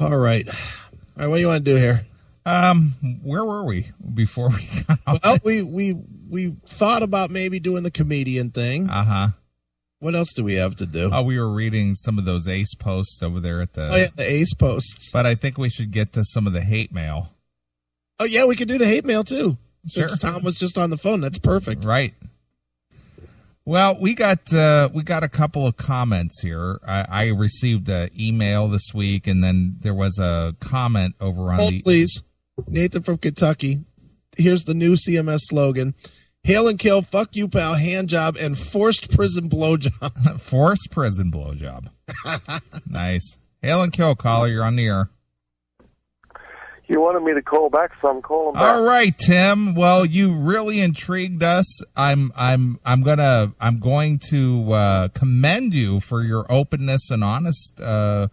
All right. All right, what do you want to do here? Where were we before we got off? Well, we thought about maybe doing the comedian thing. Uh-huh. What else do we have to do? Oh, we were reading some of those ace posts over there at the... Oh, yeah, the ace posts. But I think we should get to some of the hate mail. Oh, yeah, we could do the hate mail, too. Sure. Since Tom was just on the phone. That's perfect. Right. Well, we got a couple of comments here. I received an email this week, and then there was a comment over on Please. Nathan from Kentucky. Here's the new CMS slogan. Hail and kill, fuck you, pal, hand job, and forced prison blowjob. Forced prison blowjob. Nice. Hail and kill, caller. you're on the air. You wanted me to call back, so I'm calling back. All right, Tim. Well, you really intrigued us. I'm going to commend you for your openness and honest, telling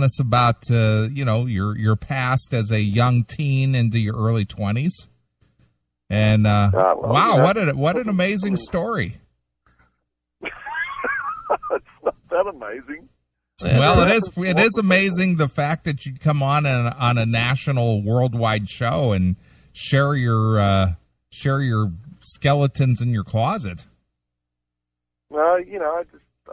us about your past as a young teen into your early 20s. And wow, what an amazing story. It's not that amazing. Well, it is amazing the fact that you'd come on a national, worldwide show and share your skeletons in your closet. Well, I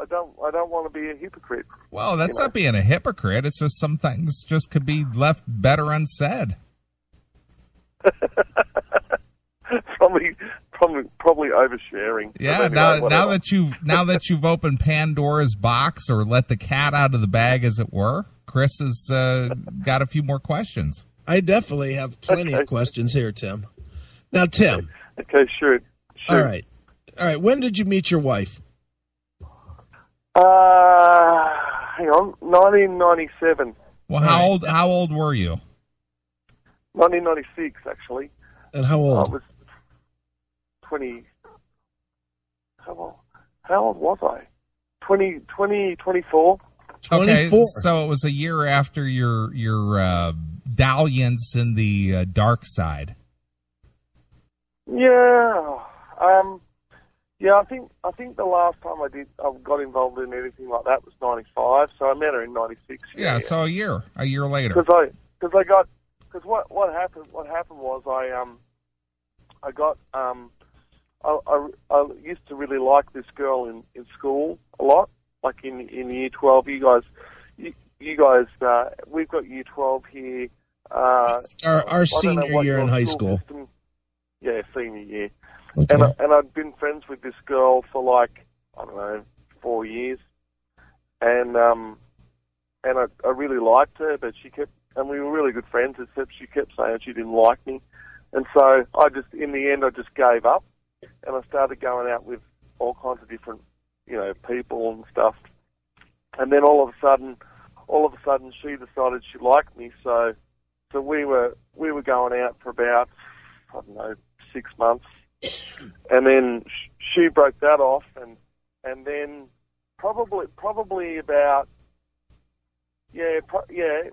don't want to be a hypocrite. Well, that's not being a hypocrite. It's just some things just could be left better unsaid. Probably oversharing. Yeah, anyway, now that you've opened Pandora's box or let the cat out of the bag, as it were, Chris has got a few more questions. I definitely have plenty of questions here, Tim. Now, Tim. Okay, sure. All right. When did you meet your wife? Hang on, 1997. Well, how old were you? 1996, actually. And how old? I was 20. How old was I? 24. Okay, so it was a year after your dalliance in the dark side. Yeah. I think the last time I got involved in anything like that was 95. So I met her in 96. Yeah. So a year later. Because what happened was I used to really like this girl in school a lot, like in year 12. You guys, we've got year 12 here. Our senior year in high school. System, yeah, senior year. Okay. And I'd been friends with this girl for 4 years, and I really liked her, but and we were really good friends, except she kept saying she didn't like me. And so in the end, I just gave up, and I started going out with all kinds of different, people and stuff. And then all of a sudden, she decided she liked me. So we were going out for about, 6 months, and then she broke that off, and then probably about.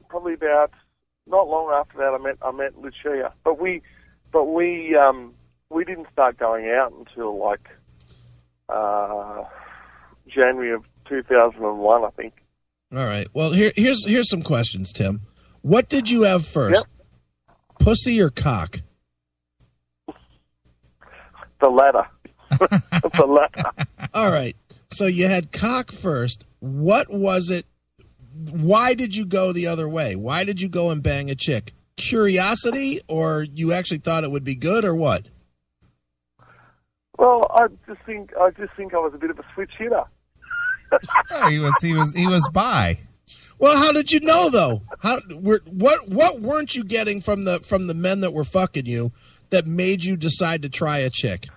Probably about not long after that I met Lucia, but we didn't start going out until January of 2001, I think. All right. Well, here's some questions, Tim. What did you have first? Yep. Pussy or cock? The latter. The latter. All right. So you had cock first. What was it? Why did you go the other way? Why did you go and bang a chick? Curiosity, or you actually thought it would be good, or what? Well, I just think I was a bit of a switch hitter. Oh, he was bi. Well, how did you know though? What weren't you getting from the men that were fucking you that made you decide to try a chick?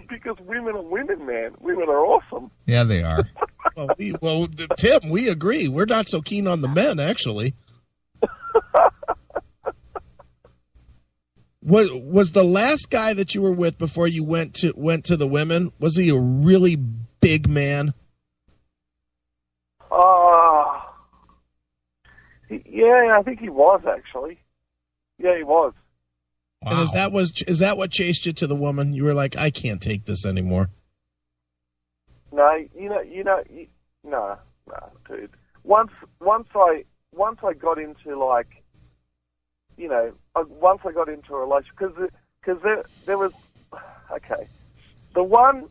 Because women are women, man. Women are awesome. Yeah, they are. Well, Tim, we agree. We're not so keen on the men, actually. Was the last guy that you were with before you went to the women? Was he a really big man? Yeah, I think he was actually. Yeah, he was. Wow. And is that what chased you to the woman? You were like, I can't take this anymore. No, no. attitude. Once I got into like, you know, once I got into a relationship, because there was, okay, the one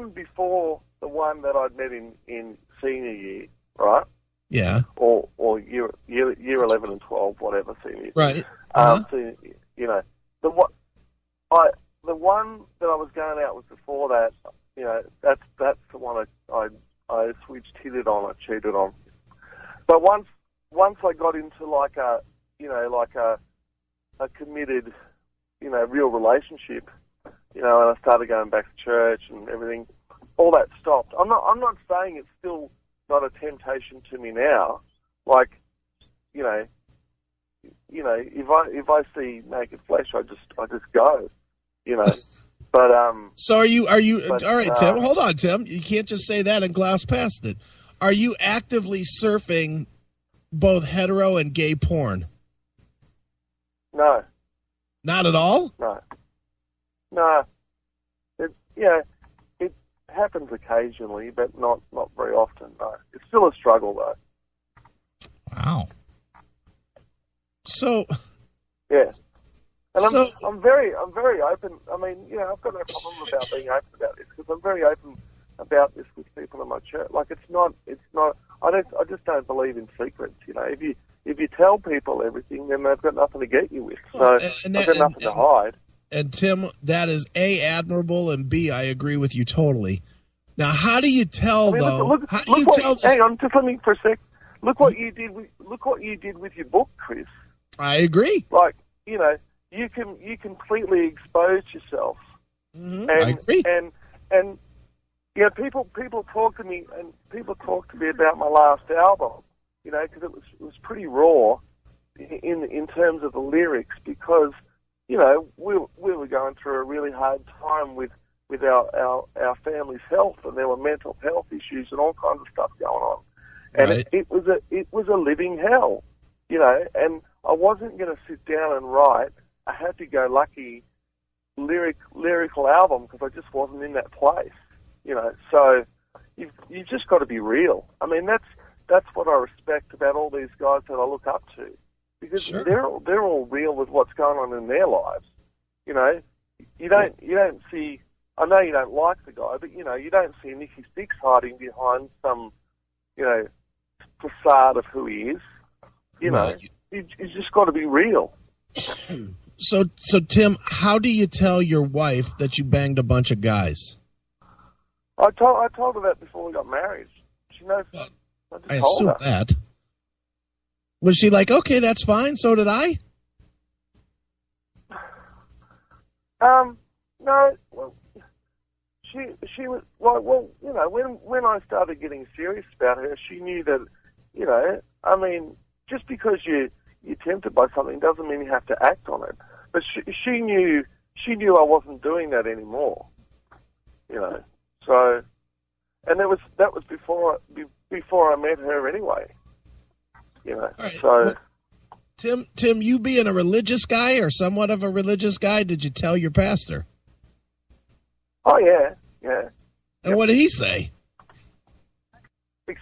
before the one that I'd met in senior year, right? Yeah. Or year 11 and 12, whatever senior. Right. So, you know, the one that I was going out with before that, you know, that's the one I switched, hit it on, I cheated on. But once I got into like a committed, you know, real relationship, you know, and I started going back to church and everything, all that stopped. I'm not saying it's still not a temptation to me now. Like, you know, if I see naked flesh, I just go, you know. But so are you all right, Tim? Hold on, Tim. You can't just say that and gloss past it. Are you actively surfing both hetero and gay porn? No. Not at all? No. It happens occasionally, but not very often. No. It's still a struggle, though. Wow. So. Yeah. And I'm very open. I mean, you know, I've got no problem about being open about this because I'm very open about this with people in my church. Like, it's not. I just don't believe in secrets. You know, if you tell people everything, then they've got nothing to get you with. So I've got nothing to hide. And Tim, that is A, admirable, and B, I agree with you totally. Now, how do you tell though? Hang on, just let me for a sec. Look what you did with your book, Chris. I agree. Like, you know, you completely exposed yourself. Mm-hmm. I agree. And yeah, people talk to me about my last album, you know, because it was pretty raw in terms of the lyrics, because, you know, we were going through a really hard time with our family's health, and there were mental health issues and all kinds of stuff going on, and right. it was a living hell, you know, and I wasn't going to sit down and write a happy-go-lucky lyrical album because I just wasn't in that place. You know, so you've just got to be real. I mean, that's what I respect about all these guys that I look up to, because sure. they're all real with what's going on in their lives. You know, you don't see. I know you don't like the guy, but you know, you don't see Nicky Six hiding behind some, you know, facade of who he is. You know, you just got to be real. So Tim, how do you tell your wife that you banged a bunch of guys? I told her that before we got married. She knows. I assume that. Was she like, okay, that's fine, so did I? No. Well, she was well, you know, when I started getting serious about her, she knew that, you know, I mean, just because you're tempted by something doesn't mean you have to act on it. But she knew I wasn't doing that anymore. You know. So, and that was before I met her anyway. You know. Right. So, well, Tim, you being a religious guy or somewhat of a religious guy, did you tell your pastor? Oh yeah. And what did he say? He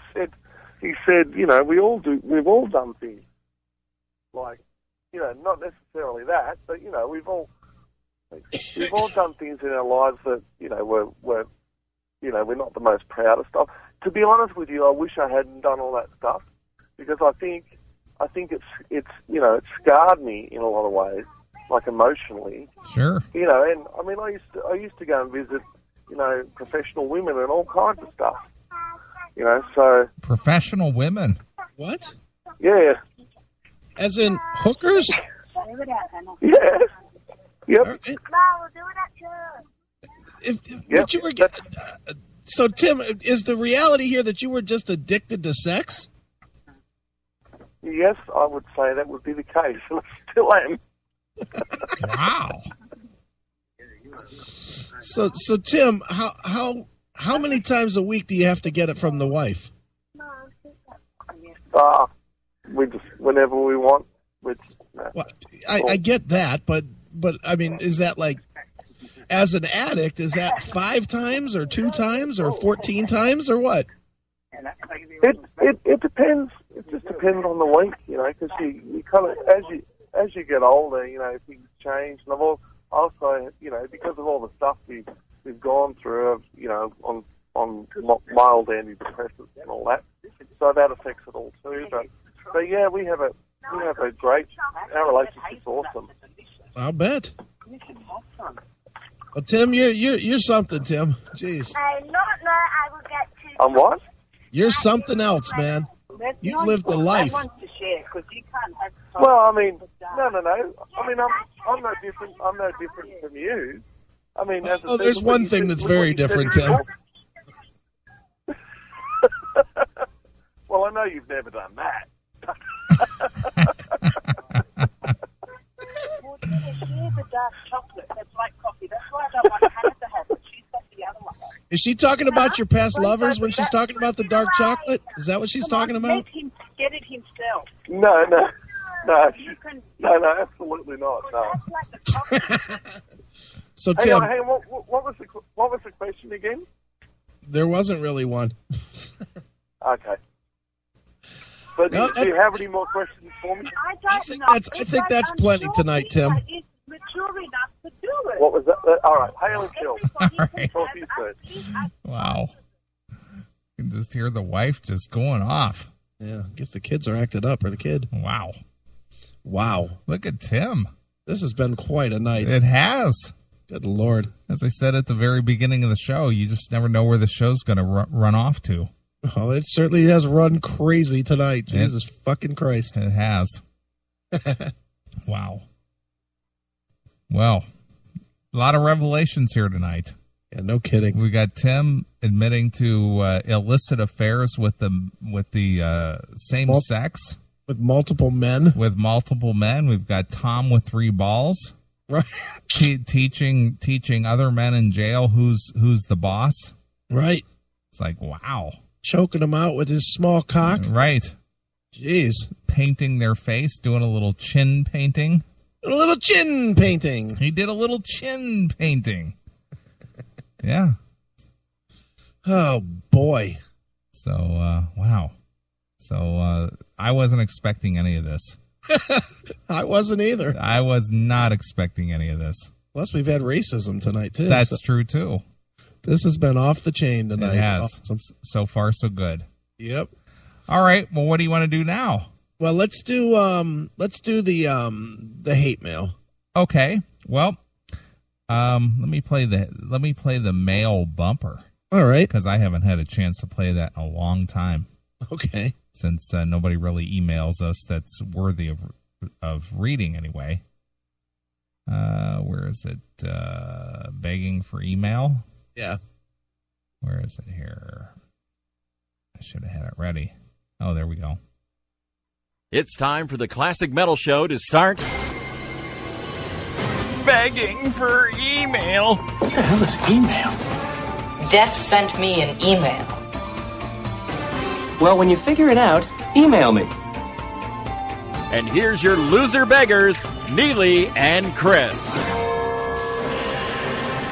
said, you know, we've all done things like, you know, not necessarily that, but you know, we've all done things in our lives that, you know, were you know, we're not the most proudest of. To be honest with you, I wish I hadn't done all that stuff, because I think it's you know, it scarred me in a lot of ways, like emotionally. Sure. You know, and I mean, I used to go and visit, you know, professional women and all kinds of stuff. You know, so professional women. What? Yeah. As in hookers? Yeah. Yep. Right. Yep. You were, so, Tim, is the reality here that you were just addicted to sex? Yes, I would say that would be the case, and I still am. Wow. So Tim, how many times a week do you have to get it from the wife? We just whenever we want. Which, well, I get that, but I mean, is that like, as an addict, is that 5 times or 2 times or 14 times or what? It depends on the week, you know, because you kind of, as you get older, you know, things change. And I've also, you know, because of all the stuff we've gone through, you know, on mild antidepressants and all that, so that affects it all too. But yeah, we have a great, our relationship's awesome. I'll bet. Well, Tim, you're something, Tim. Jeez. I will get to. On what? You're something else, man. You've lived a life. Well, I mean, no. I mean, I'm no different. I'm no different from you. I mean, there's one thing that's very different, Tim. Well, I know you've never done that. Is she talking about your past lovers when she's talking about the dark chocolate? Is that what she's talking about? Let him get it himself. No, absolutely not. No. So, Tim, hey, what was the question again? There wasn't really one. Okay. So do you have any more questions for me? I think that's plenty tonight, Tim. Mature enough to do it. What was that? All right. Hail and chill. Right. Talk to you soon. Wow. You can just hear the wife just going off. Yeah, I guess the kids are acted up, or the kid. Wow. Look at Tim. This has been quite a night. It has. Good Lord. As I said at the very beginning of the show, you just never know where the show's going to run off to. Oh, it certainly has run crazy tonight. Jesus fucking Christ. It has. Wow. Well, a lot of revelations here tonight. Yeah, no kidding. We got Tim admitting to illicit affairs with the same sex. With multiple men. We've got Tom with 3 balls. Right. Teaching other men in jail who's the boss. Right. It's like, wow. Choking them out with his small cock. Right. Jeez. Painting their face, doing a little chin painting. A little chin painting. He did a little chin painting. Yeah. Oh, boy. So, wow. So, I wasn't expecting any of this. I wasn't either. I was not expecting any of this. Plus, we've had racism tonight, too. That's true, too. This has been off the chain tonight. It has. Awesome. So far, so good. Yep. All right. Well, what do you want to do now? Well, let's do the hate mail. Okay. Well, let me play the mail bumper. All right. Because I haven't had a chance to play that in a long time. Okay. Since nobody really emails us that's worthy of reading anyway. Where is it? Begging for email? Yeah. Where is it here? I should have had it ready. Oh, there we go. It's time for the Classic Metal Show to start begging for email. What the hell is email? Death sent me an email. Well, when you figure it out, email me. And here's your loser beggars, Neeley and Chris.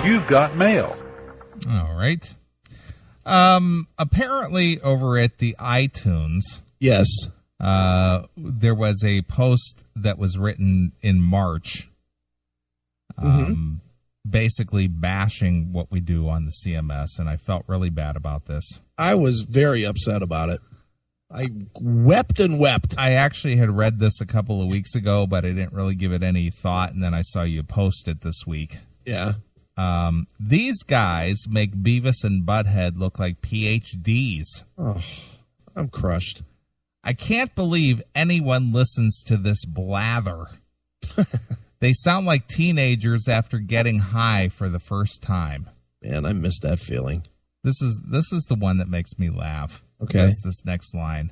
You've got mail. All right. Apparently over at the iTunes. Yes. There was a post that was written in March, basically bashing what we do on the CMS, and I felt really bad about this. I was very upset about it. I wept and wept. I actually had read this a couple of weeks ago, but I didn't really give it any thought, and then I saw you post it this week. Yeah. These guys make Beavis and Butthead look like PhDs. Oh, I'm crushed. I can't believe anyone listens to this blather. They sound like teenagers after getting high for the first time. Man, I miss that feeling. This is the one that makes me laugh. Okay. That's this next line.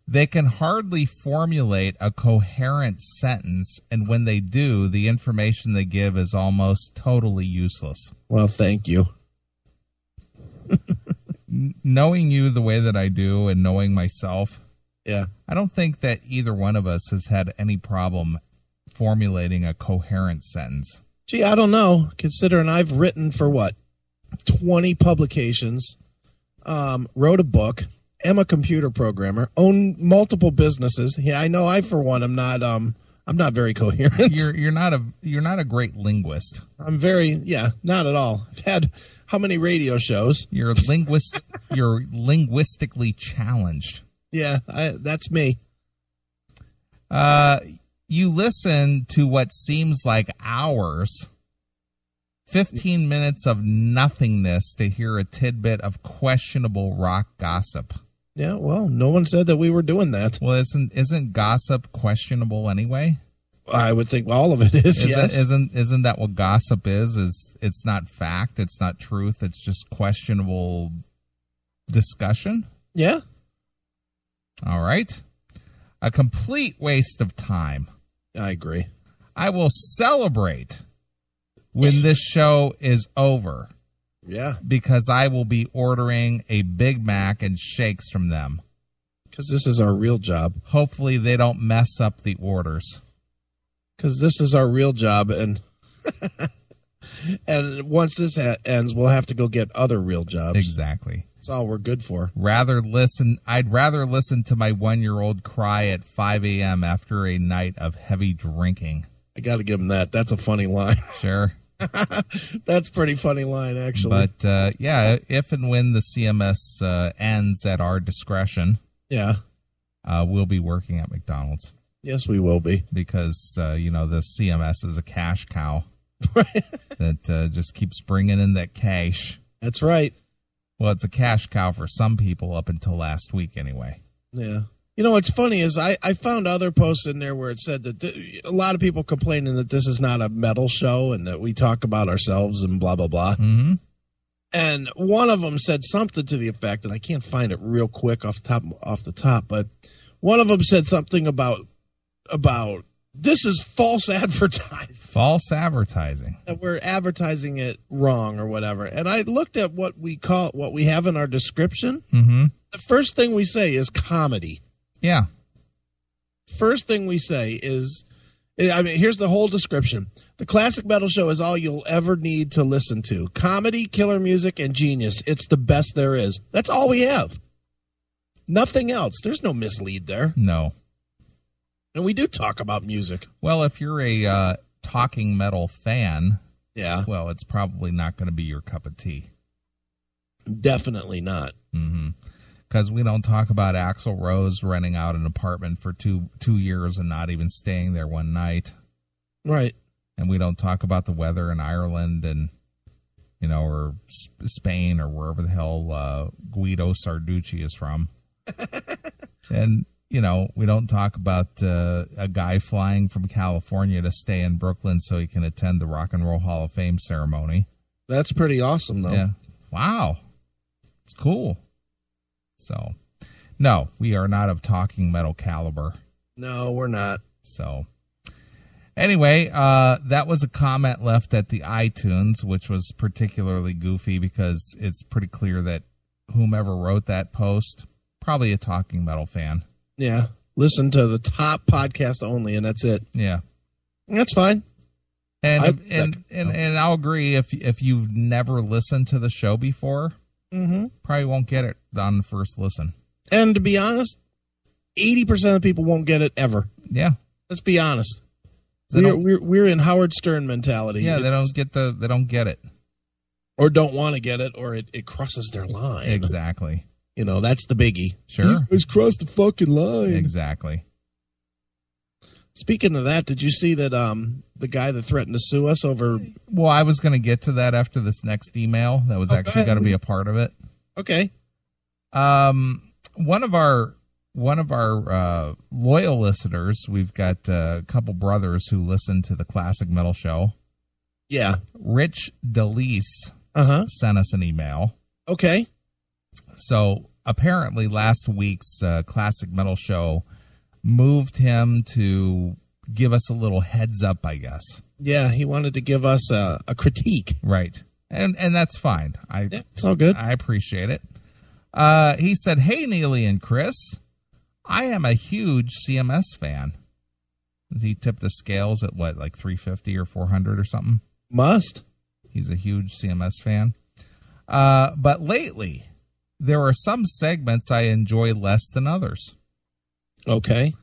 They can hardly formulate a coherent sentence, and when they do, the information they give is almost totally useless. Well, thank you. Knowing you the way that I do and knowing myself, yeah, I don't think that either one of us has had any problem formulating a coherent sentence. Gee, I don't know, considering I've written for 20 publications, wrote a book, am a computer programmer, own multiple businesses. Yeah, I know. I, for one, I'm not very coherent. You're not a great linguist. I'm not at all. I've had how many radio shows? You're linguistically challenged. Yeah, that's me. You listen to what seems like hours, 15 minutes of nothingness to hear a tidbit of questionable rock gossip. Yeah, well, no one said that we were doing that. Well, isn't gossip questionable anyway? I would think all of it is. Yes. Isn't that what gossip is? It's not fact, it's not truth, it's just questionable discussion? Yeah. All right. A complete waste of time. I agree. I will celebrate when this show is over. Yeah. Because I will be ordering a Big Mac and shakes from them. Because this is our real job. Hopefully they don't mess up the orders. Because this is our real job, and and once this ends, we'll have to go get other real jobs. Exactly. That's all we're good for. I'd rather listen to my 1-year-old cry at 5 a.m. after a night of heavy drinking. I got to give him that. That's a funny line. Sure. That's a pretty funny line, actually. But, yeah, if and when the CMS ends at our discretion, yeah, we'll be working at McDonald's. Yes, we will be. Because, the CMS is a cash cow. Right. That just keeps bringing in that cash. That's right. Well, it's a cash cow for some people up until last week anyway. Yeah. You know, what's funny is I found other posts in there where it said that a lot of people complaining that this is not a metal show and that we talk about ourselves and blah, blah, blah. Mm-hmm. And one of them said something to the effect, and I can't find it real quick off the top, but one of them said something about this is false advertising. False advertising. That we're advertising it wrong or whatever. And I looked at what we have in our description. Mm-hmm. The first thing we say is comedy. Yeah. First thing we say is, here's the whole description. The Classic Metal Show is all you'll ever need to listen to. Comedy, killer music, and genius. It's the best there is. That's all we have. Nothing else. There's no mislead there. No. And we do talk about music. Well, if you're a talking metal fan, yeah, well, it's probably not going to be your cup of tea. Definitely not. Mm-hmm. Because we don't talk about Axl Rose renting out an apartment for two years and not even staying there one night. Right. And we don't talk about the weather in Ireland and, or Spain or wherever the hell Guido Sarducci is from. And, we don't talk about a guy flying from California to stay in Brooklyn so he can attend the Rock and Roll Hall of Fame ceremony. That's pretty awesome, though. Yeah. Wow. It's cool. So, no, we are not of talking metal caliber. No, we're not. So, anyway, that was a comment left at the iTunes, which was particularly goofy because it's pretty clear that whomever wrote that post, probably a talking metal fan. Yeah. Listen to the top podcast only, and that's it. Yeah. That's fine. And I'll agree, if you've never listened to the show before, mm-hmm, probably won't get it on the first listen. And to be honest, 80% of people won't get it ever. Yeah. Let's be honest. We're in Howard Stern mentality. Yeah, they don't get it. Or don't want to get it, or it crosses their line. Exactly. That's the biggie. Sure. He's crossed the fucking line. Exactly. Speaking of that, did you see that the guy that threatened to sue us over... Well, I was going to get to that after this next email. That was actually going to be a part of it. Okay. One of our loyal listeners, we've got a couple brothers who listen to the Classic Metal Show. Yeah. Rich DeLeese sent us an email. Okay. So apparently last week's Classic Metal Show moved him to give us a little heads up, I guess. Yeah, he wanted to give us a critique. Right. And that's fine. It's all good. I appreciate it. He said, "Hey, Neeley and Chris, I am a huge CMS fan." He tipped the scales at what, like 350 or 400 or something? Must. He's a huge CMS fan. But lately, there are some segments I enjoy less than others. Okay.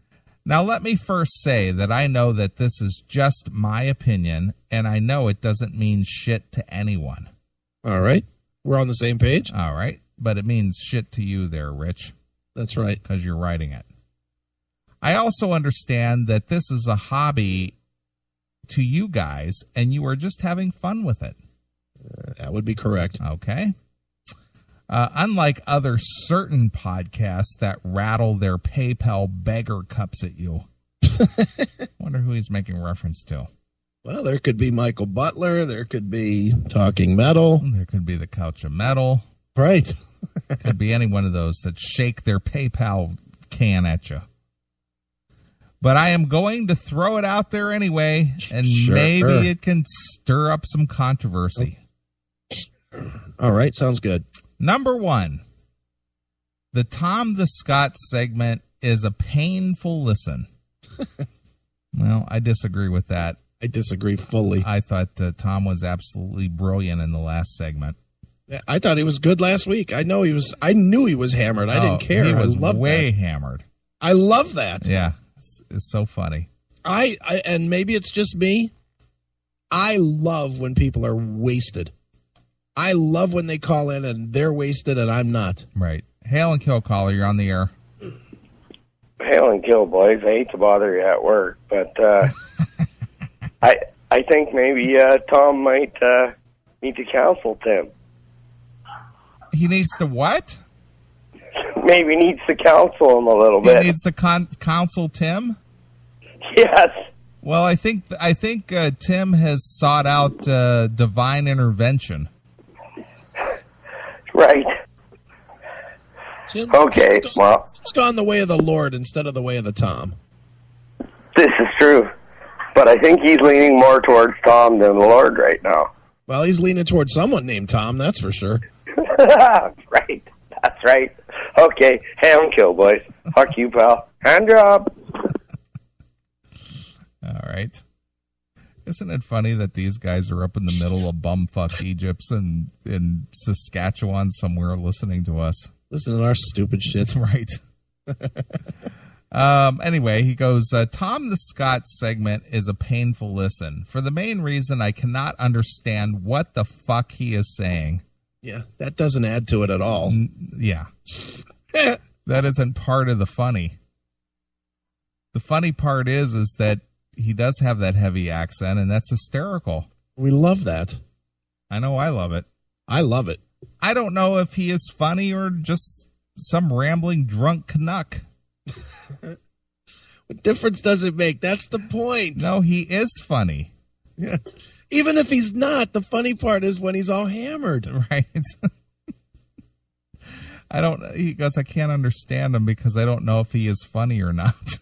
Now, let me first say that I know that this is just my opinion, and I know it doesn't mean shit to anyone. All right. We're on the same page? All right. But it means shit to you there, Rich. That's right. Because you're writing it. I also understand that this is a hobby to you guys, and you are just having fun with it. That would be correct. Okay. Unlike other certain podcasts that rattle their PayPal beggar cups at you. Wonder who he's making reference to. Well, there could be Michael Butler. There could be Talking Metal. There could be the Couch of Metal. Right. Could be any one of those that shake their PayPal can at you. But I am going to throw it out there anyway, and maybe it can stir up some controversy. All right, sounds good. Number 1, the Tom the Scott segment is a painful listen. Well, I disagree with that. I disagree fully. I thought Tom was absolutely brilliant in the last segment. I thought he was good last week. I knew he was hammered. I didn't care. He was I loved way that. hammered. I love that. Yeah, it's so funny. I and maybe it's just me. I love when people are wasted. I love when they call in and they're wasted and I'm not. Right. Hail and kill, caller. You're on the air. Hail and kill, boys. I hate to bother you at work, but I think maybe Tom might need to counsel Tim. He needs to what? Maybe needs to counsel him a little bit. He needs to counsel Tim? Yes. Well, I think Tim has sought out divine intervention. Right. Tim's gone the way of the Lord instead of the way of the Tom. This is true. But I think he's leaning more towards Tom than the Lord right now. Well, he's leaning towards someone named Tom, that's for sure. Right. That's right. Okay. Hail and kill, boys. Fuck you, pal. Hand job. All right. Isn't it funny that these guys are up in the middle of bumfuck Egypt and in Saskatchewan somewhere listening to us? Listen to our stupid shit. Right. Anyway, he goes, Tom the Scott segment is a painful listen for the main reason I cannot understand what the fuck he is saying. Yeah, that doesn't add to it at all. Yeah. That isn't part of the funny. The funny part is that he does have that heavy accent, and that's hysterical. We love that. I know I love it. I love it. I don't know if he is funny or just some rambling drunk Canuck. What difference does it make? That's the point. No, he is funny. Yeah. Even if he's not, the funny part is when he's all hammered. Right. He goes, I can't understand him because I don't know if he is funny or not.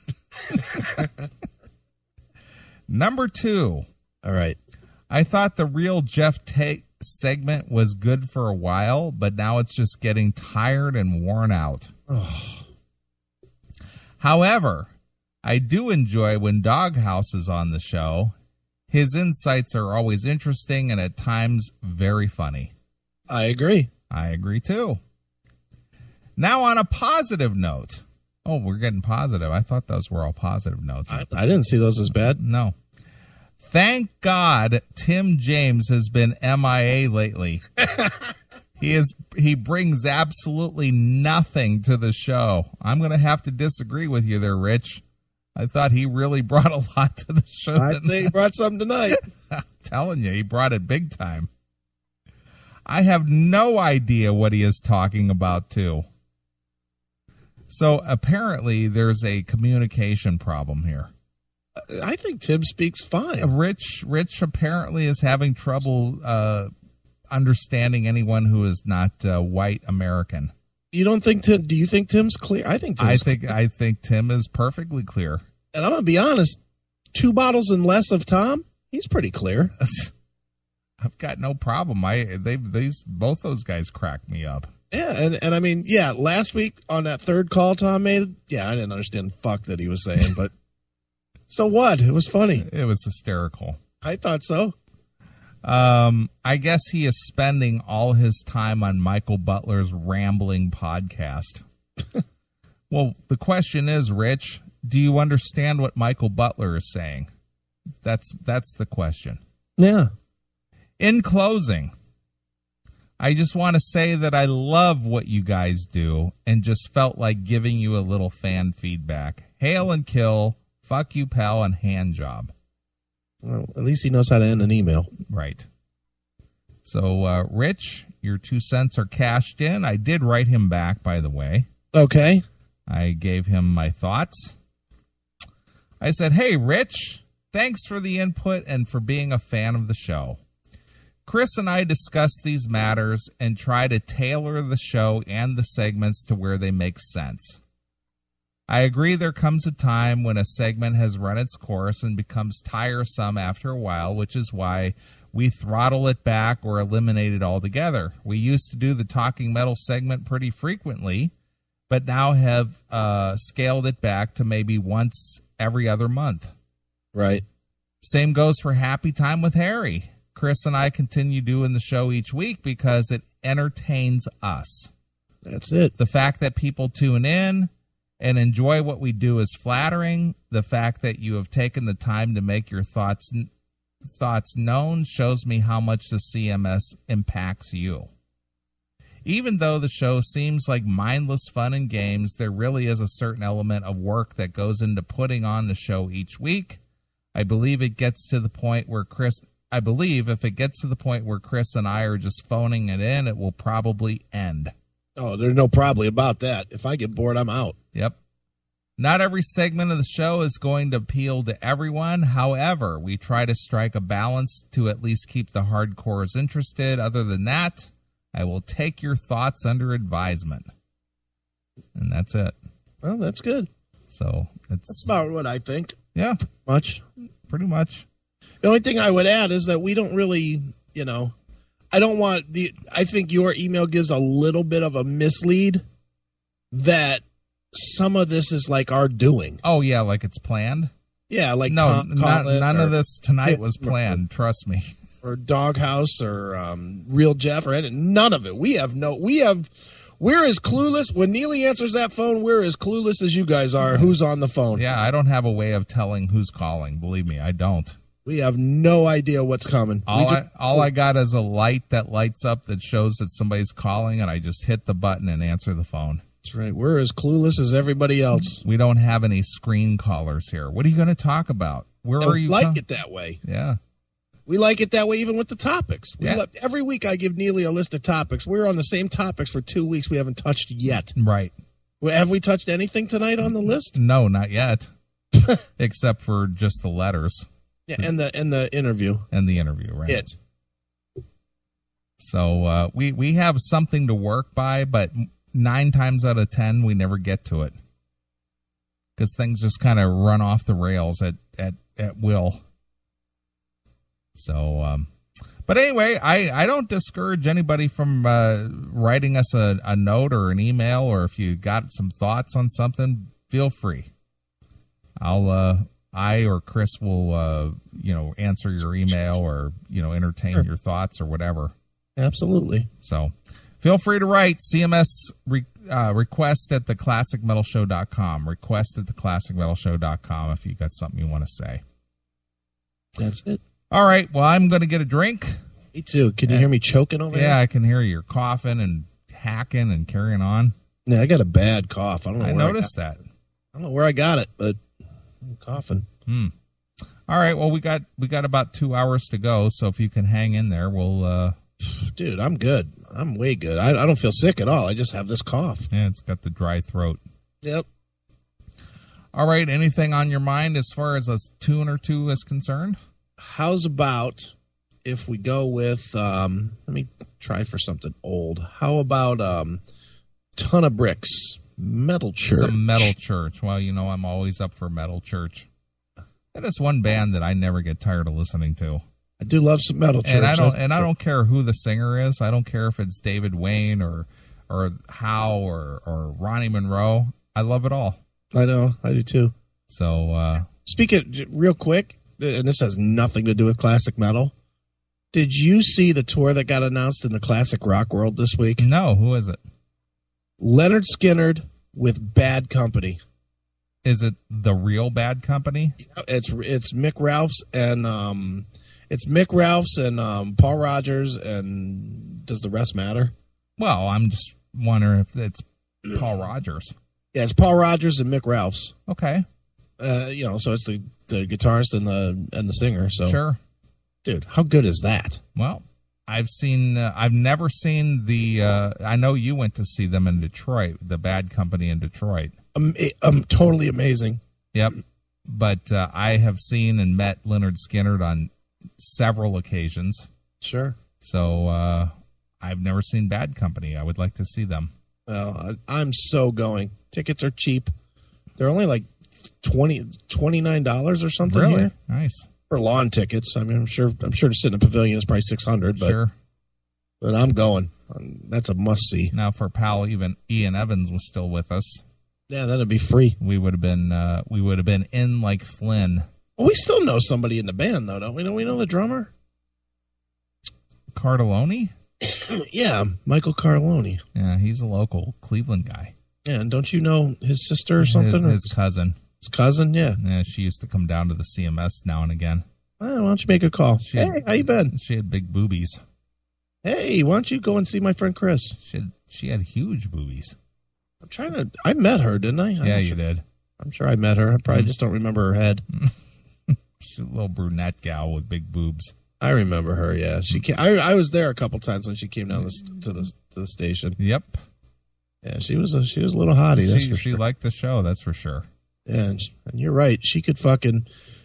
Number 2. All right. I thought the real Jeff Tate segment was good for a while, but now it's just getting tired and worn out. Oh. However, I do enjoy when Doghouse is on the show. His insights are always interesting and at times very funny. I agree. I agree too. Now on a positive note. Oh, we're getting positive. I thought those were all positive notes. I didn't see those as bad. No. Thank God Tim James has been MIA lately. He brings absolutely nothing to the show. I'm going to have to disagree with you there, Rich. I thought he really brought a lot to the show. I'd say he brought something tonight. I'm telling you, he brought it big time. I have no idea what he is talking about, too. So apparently there's a communication problem here. I think Tim speaks fine. Rich apparently is having trouble understanding anyone who is not white American. You don't think Tim? Do you think Tim's clear? I think Tim's clear. I think Tim is perfectly clear. And I'm gonna be honest. 2 bottles and less of Tom, he's pretty clear. I've got no problem. Both those guys cracked me up. Yeah, and I mean, yeah, last week on that third call Tom made, yeah, I didn't understand fuck that he was saying, but so what? It was funny. It was hysterical. I thought so. I guess he is spending all his time on Michael Butler's rambling podcast. Well, the question is, Rich, do you understand what Michael Butler is saying? That's the question. Yeah. In closing, I just want to say that I love what you guys do and just felt like giving you a little fan feedback. Hail and kill, fuck you, pal, and hand job. Well, at least he knows how to end an email. Right. So, Rich, your 2 cents are cashed in. I did write him back, by the way. Okay. I gave him my thoughts. I said, hey, Rich, thanks for the input and for being a fan of the show. Chris and I discuss these matters and try to tailor the show and the segments to where they make sense. I agree there comes a time when a segment has run its course and becomes tiresome after a while, which is why we throttle it back or eliminate it altogether. We used to do the Talking Metal segment pretty frequently, but now have scaled it back to maybe once every other month. Right. Same goes for Happy Time with Harry. Chris and I continue doing the show each week because it entertains us. That's it. The fact that people tune in and enjoy what we do is flattering. The fact that you have taken the time to make your thoughts known shows me how much the CMS impacts you. Even though the show seems like mindless fun and games, there really is a certain element of work that goes into putting on the show each week. I believe if it gets to the point where Chris and I are just phoning it in, it will probably end. Oh, there's no probably about that. If I get bored, I'm out. Yep. Not every segment of the show is going to appeal to everyone. However, we try to strike a balance to at least keep the hardcores interested. Other than that, I will take your thoughts under advisement. And that's it. Well, that's good. So that's about what I think. Yeah. Pretty much. The The only thing I would add is that we don't really, I think your email gives a little bit of a mislead that some of this is like our doing. Oh, yeah, like it's planned? Yeah, like no, none of this tonight was planned, trust me. Or Doghouse or Real Jeff or anything. None of it. We're as clueless. When Neeley answers that phone, we're as clueless as you guys are. Who's on the phone? Yeah, I don't have a way of telling who's calling. Believe me, I don't. We have no idea what's coming. All I got is a light that lights up that shows that somebody's calling, and I just hit the button and answer the phone. That's right. We're as clueless as everybody else. We don't have any screen callers here. What are you going to talk about? Where are you? Like it that way. Yeah. We like it that way even with the topics. Yeah. Every week I give Neeley a list of topics. We're on the same topics for 2 weeks we haven't touched yet. Right. Have we touched anything tonight on the list? No, not yet. Except for just the letters. Yeah, and the interview. And the interview, right. It. So we have something to work by, but 9 times out of 10 we never get to it. Because things just kind of run off the rails at will. So, but anyway, I don't discourage anybody from writing us a note or an email, or if you got some thoughts on something, feel free. I or Chris will, answer your email or, entertain your thoughts or whatever. Absolutely. So feel free to write CMS request at theclassicmetalshow.com. Request at theclassicmetalshow.com if you got something you want to say. That's it. All right. Well, I'm going to get a drink. Me too. Can you hear me choking over here? Yeah, I can hear you coughing and hacking and carrying on. Yeah, I got a bad cough. I don't know. I noticed that. I don't know where I got it, but I'm coughing. All right. Well, we got about 2 hours to go, so if you can hang in there, we'll. Dude, I'm good. I'm way good. I don't feel sick at all. I just have this cough. Yeah, it's got the dry throat. Yep. All right. Anything on your mind as far as a tune or two is concerned? How's about if we go with, let me try for something old. How about Ton of Bricks, Metal Church? It's a Metal Church. Well, I'm always up for Metal Church. That is one band that I never get tired of listening to. I do love some Metal Church. And I don't care who the singer is. I don't care if it's David Wayne or Howe or Ronnie Monroe. I love it all. I know. I do too. So, speaking real quick, and this has nothing to do with classic metal. Did you see the tour that got announced in the Classic Rock World this week? No, who is it? Leonard Skinner with Bad Company. Is it the real Bad Company? It's Mick Ralphs and Paul Rogers, and does the rest matter? Well, I'm just wondering if it's Paul Rogers. Yeah, it's Paul Rogers and Mick Ralphs. Okay. So it's the guitarist and the singer. So sure. Dude, how good is that? Well, I've never seen the. I know you went to see them in Detroit, the Bad Company in Detroit. Totally amazing. Yep, but I have seen and met Leonard Skinner on several occasions. Sure. So I've never seen Bad Company. I would like to see them. Well, I'm so going. Tickets are cheap. They're only like $29 or something. Really? Here. Nice. For lawn tickets. I mean, I'm sure to sit in a pavilion is probably $600, but sure. But I'm going. That's a must see. Now, if our pal even Ian Evans was still with us, yeah, that'd be free. We would have been in like Flynn. Well, we still know somebody in the band though, don't we? We know the drummer, Cardelloni. Yeah, Michael Cardelloni. Yeah, he's a local Cleveland guy. Yeah, and don't you know his sister or something? His cousin. His cousin, yeah. Yeah, she used to come down to the CMS now and again. Why don't you make a call? Hey, how you been? She had big boobies. Hey, why don't you go and see my friend Chris? She had huge boobies. I met her, didn't I? Yeah, you did. I'm sure I met her. I probably just don't remember her head. She's a little brunette gal with big boobs. I remember her, yeah. I was there a couple times when she came down to the station. Yep. Yeah, she was a little hottie. She liked the show, that's for sure. Yeah, and you're right. She could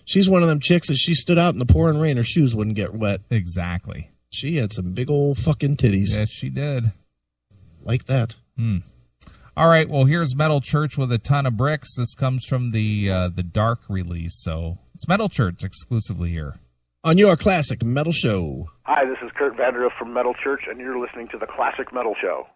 she's one of them chicks that she stood out in the pouring rain, her shoes wouldn't get wet. Exactly. She had some big old fucking titties. Yes, she did. Like that. All right, well, here's Metal Church with a ton of bricks. This comes from the Dark release, so it's Metal Church exclusively here. On your Classic Metal Show. Hi, this is Kurt Vanderhoof from Metal Church, and you're listening to the Classic Metal Show.